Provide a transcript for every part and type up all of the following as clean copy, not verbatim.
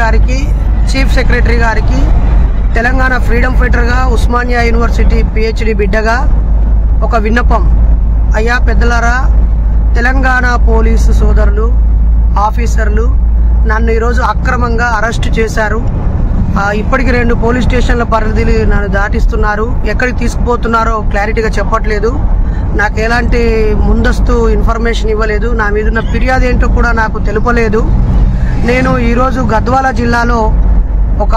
గారికి, chief secretary గారికి, Telangana freedom ఫైటర్గా, ఉస్మానియా యూనివర్సిటీ PhD బిడ్డగా ఒక విన్నపం. అయ్యా పెద్దలారా, తెలంగాణ పోలీసు సోదరులు, ఆఫీసర్లు నన్ను ఈరోజు అక్రమంగా అరెస్టు చేశారు. ఇప్పటికి 2 పోలీస్ స్టేషన్ల పరిధిని నన్ను దాటిస్తున్నారు. ఎక్కడికి తీసుకుపోతున్నారో క్లారిటీగా చెప్పట్లేదు. నాకు ఎలాంటి ముందస్తు ఇన్ఫర్మేషన్ ఇవ్వలేదు. నా మీద ఉన్న ఫిర్యాదు ఏంటో కూడా నాకు తెలుపలేదు. నేను ఈరోజు గద్వాల జిల్లాలో ఒక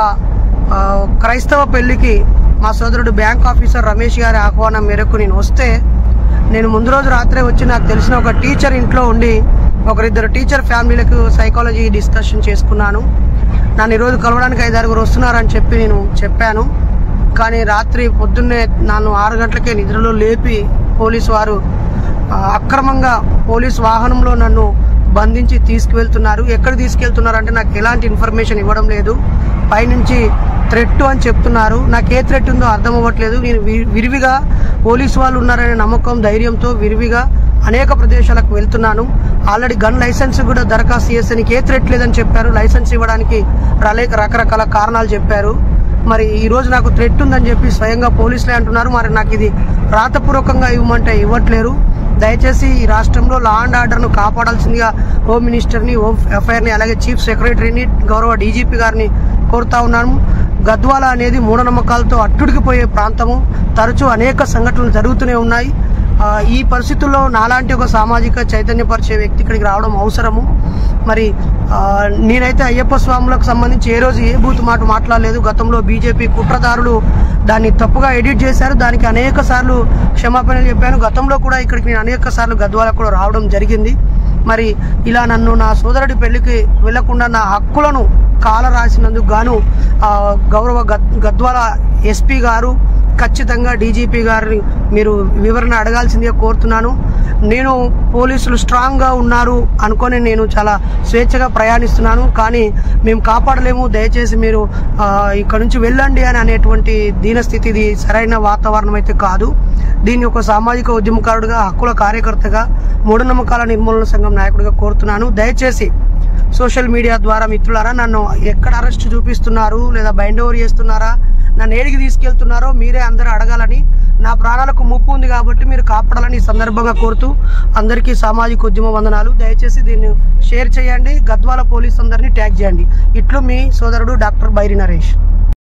క్రైస్తవ పెళ్లికి మా సోదరుడు బ్యాంక్ ఆఫీసర్ రమేష్ గారి ఆహ్వానం మేరకు నేను వస్తే, నేను ముందు రోజు రాత్రే వచ్చి నాకు తెలిసిన ఒక టీచర్ ఇంట్లో ఉండి 1-2 టీచర్ ఫ్యామిలీలకు సైకాలజీ డిస్కషన్ చేసుకున్నాను. నన్ను ఈరోజు కలవడానికి 5-6 వస్తున్నారని చెప్పి నేను చెప్పాను. కానీ రాత్రి పొద్దున్నే నన్ను 6 గంటలకే నిద్రలో లేపి పోలీసు వారు అక్రమంగా పోలీసు వాహనంలో నన్ను బంధించి తీసుకువెళ్తున్నారు. ఎక్కడ తీసుకెళ్తున్నారు అంటే నాకు ఎలాంటి ఇన్ఫర్మేషన్ ఇవ్వడం లేదు. పైనుంచి థ్రెట్ అని చెప్తున్నారు. నాకు ఏ థ్రెట్ ఉందో అర్థం అవ్వట్లేదు. నేను విరివిగా పోలీసు వాళ్ళు ఉన్నారనే నమ్మకం, ధైర్యంతో విరివిగా అనేక ప్రదేశాలకు వెళ్తున్నాను. ఆల్రెడీ గన్ లైసెన్స్ కూడా దరఖాస్తు చేస్తే నీకు ఏ థ్రెట్ లేదని చెప్పారు. లైసెన్స్ ఇవ్వడానికి రకరకాల కారణాలు చెప్పారు. మరి ఈరోజు నాకు థ్రెట్ ఉందని చెప్పి స్వయంగా పోలీసులే అంటున్నారు. మరి నాకు ఇది రాతపూర్వకంగా ఇవ్వమంటే ఇవ్వట్లేరు. దయచేసి ఈ రాష్ట్రంలో లా అండ్ ఆర్డర్ను కాపాడాల్సిందిగా హోమ్ మినిస్టర్ని, హోమ్ అఫైర్ని, అలాగే చీఫ్ సెక్రటరీని, గౌరవ DGP గారిని కోరుతా ఉన్నాను. గద్వాల అనేది మూఢనమ్మకాలతో అట్టుడికిపోయే ప్రాంతము. తరచూ అనేక సంఘటనలు జరుగుతూనే ఉన్నాయి. ఈ పరిస్థితుల్లో నాలాంటి ఒక సామాజిక చైతన్యపరిచే వ్యక్తి ఇక్కడికి రావడం అవసరము. మరి నేనైతే అయ్యప్ప స్వాములకు సంబంధించి ఏ రోజు ఏ బూతు మాట మాట్లాడలేదు. గతంలో BJP కుట్రదారులు దాన్ని తప్పుగా ఎడిట్ చేశారు. దానికి అనేక సార్లు క్షమాపణలు చెప్పాను. గతంలో కూడా ఇక్కడికి నేను అనేక సార్లు గద్వాలకు కూడా రావడం జరిగింది. మరి ఇలా నన్ను నా సోదరుడి పెళ్లికి వెళ్లకుండా నా హక్కులను కాల రాసినందుకు గాను గౌరవ గద్వాల SP గారు, ఖచ్చితంగా DGP గారిని మీరు వివరణ అడగాల్సిందిగా కోరుతున్నాను. నేను పోలీసులు స్ట్రాంగ్గా ఉన్నారు అనుకొని నేను చాలా స్వేచ్ఛగా ప్రయాణిస్తున్నాను. కానీ మేము కాపాడలేము, దయచేసి మీరు ఇక్కడ నుంచి వెళ్ళండి అని అనేటువంటి దీనస్థితి, ఇది సరైన వాతావరణం అయితే కాదు. దీన్ని ఒక సామాజిక ఉద్యమకారుడిగా, హక్కుల కార్యకర్తగా, మూఢనమ్మకాల నిర్మూలన సంఘం నాయకుడిగా కోరుతున్నాను. దయచేసి సోషల్ మీడియా ద్వారా మిత్రులారా, నన్ను ఎక్కడ అరెస్ట్ చూపిస్తున్నారు లేదా బైండ్ ఓవర్ చేస్తున్నారా, నన్ను ఏడికి తీసుకెళ్తున్నారో మీరే అందరూ అడగాలని, నా ప్రాణాలకు ముప్పు ఉంది కాబట్టి మీరు కాపాడాలని ఈ సందర్భంగా కోరుతూ అందరికీ సామాజిక ఉద్యమ వందనాలు. దయచేసి దీన్ని షేర్ చేయండి, గద్వాల పోలీస్ అందరినీ ట్యాగ్ చేయండి. ఇట్లు మీ సోదరుడు డాక్టర్ బైరి నరేష్.